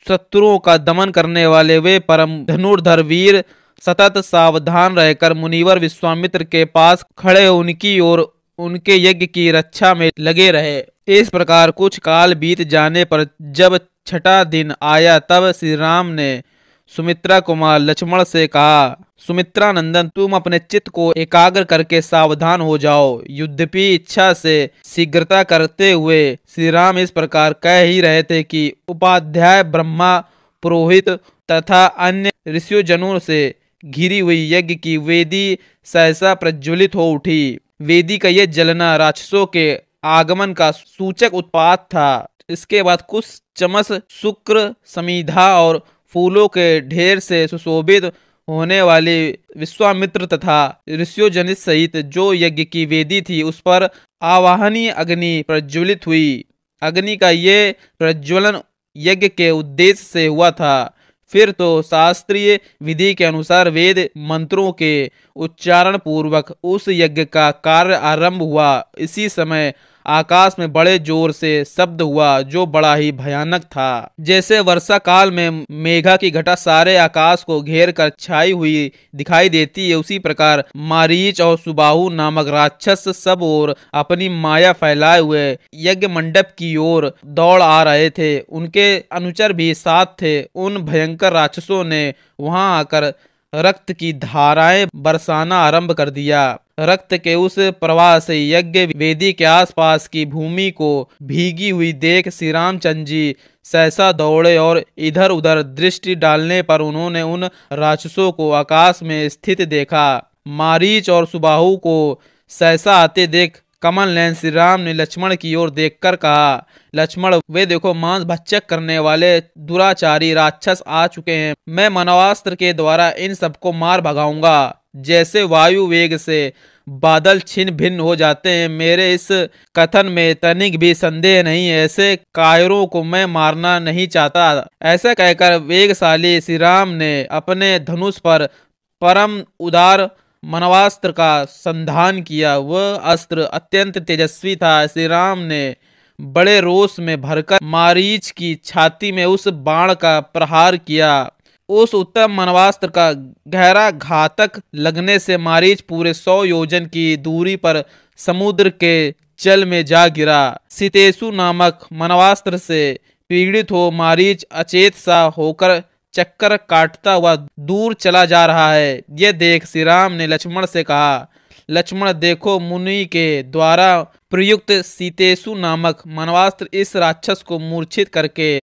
शत्रुओं का दमन करने वाले वे परम धनुर्धर वीर सतत सावधान रहकर मुनिवर विश्वामित्र के पास खड़े उनकी ओर उनके यज्ञ की रक्षा में लगे रहे। इस प्रकार कुछ काल बीत जाने पर जब छठा दिन आया तब श्री राम ने सुमित्रा कुमार लक्ष्मण से कहा, सुमित्रा नंदन, तुम अपने चित्त को एकाग्र करके सावधान हो जाओ। युद्धपी इच्छा से शीघ्रता करते हुए श्री राम इस प्रकार कह ही रहे थे कि उपाध्याय ब्रह्मा, पुरोहित तथा अन्य ऋषियों से घिरी हुई यज्ञ की वेदी सहसा प्रज्वलित हो उठी। वेदी का यह जलना राक्षसों के आगमन का सूचक उत्पात था। इसके बाद कुछ चमस, शुक्र, समीधा और फूलों के ढेर से सुशोभित होने वाली विश्वामित्र तथा ऋषियों जनित सहित जो यज्ञ की वेदी थी उस पर आवाहनीय अग्नि प्रज्वलित हुई। अग्नि का ये प्रज्वलन यज्ञ के उद्देश्य से हुआ था। फिर तो शास्त्रीय विधि के अनुसार वेद मंत्रों के उच्चारण पूर्वक उस यज्ञ का कार्य आरंभ हुआ। इसी समय आकाश में बड़े जोर से शब्द हुआ जो बड़ा ही भयानक था। जैसे वर्षा काल में मेघा की घटा सारे आकाश को घेर कर छाई हुई दिखाई देती है, उसी प्रकार मारीच और सुबाहु नामक राक्षस सब ओर अपनी माया फैलाए हुए यज्ञ मंडप की ओर दौड़ आ रहे थे। उनके अनुचर भी साथ थे। उन भयंकर राक्षसों ने वहां आकर रक्त की धाराएं बरसाना आरंभ कर दिया। रक्त के उस प्रवाह से यज्ञ वेदी के आसपास की भूमि को भीगी हुई देख श्री रामचंद्र जी सहसा दौड़े और इधर उधर दृष्टि डालने पर उन्होंने उन राक्षसों को आकाश में स्थित देखा। मारीच और सुबाहु को सहसा आते देख कमल नयन श्री राम ने लक्ष्मण की ओर देखकर कहा, लक्ष्मण, वे देखो मांस भक्षक करने वाले दुराचारी राक्षस आ चुके हैं। मैं मनवास्त्र के द्वारा इन सबको मार भगाऊंगा। जैसे वायु वेग से बादल छिन्न भिन्न हो जाते हैं, मेरे इस कथन में तनिक भी संदेह नहीं है। ऐसे कायरों को मैं मारना नहीं चाहता। ऐसा कहकर वेगशाली श्री राम ने अपने धनुष पर परम उदार मनवास्त्र का संधान किया। वह अस्त्र अत्यंत तेजस्वी था। श्री राम ने बड़े रोष में भरकर मारीच की छाती में उस बाण का प्रहार किया। उस उत्तम मनवास्त्र का गहरा घातक लगने से मारीच पूरे 100 योजन की दूरी पर समुद्र के जल में जा गिरा। सितेशु नामक मनवास्त्र से पीड़ित हो मारीच अचेत सा होकर चक्कर काटता हुआ दूर चला जा रहा है। यह देख श्री राम ने लक्ष्मण से कहा, लक्ष्मण, देखो, मुनि के द्वारा प्रयुक्त सीतेशु नामक मनवास्त्र इस राक्षस को मूर्छित करके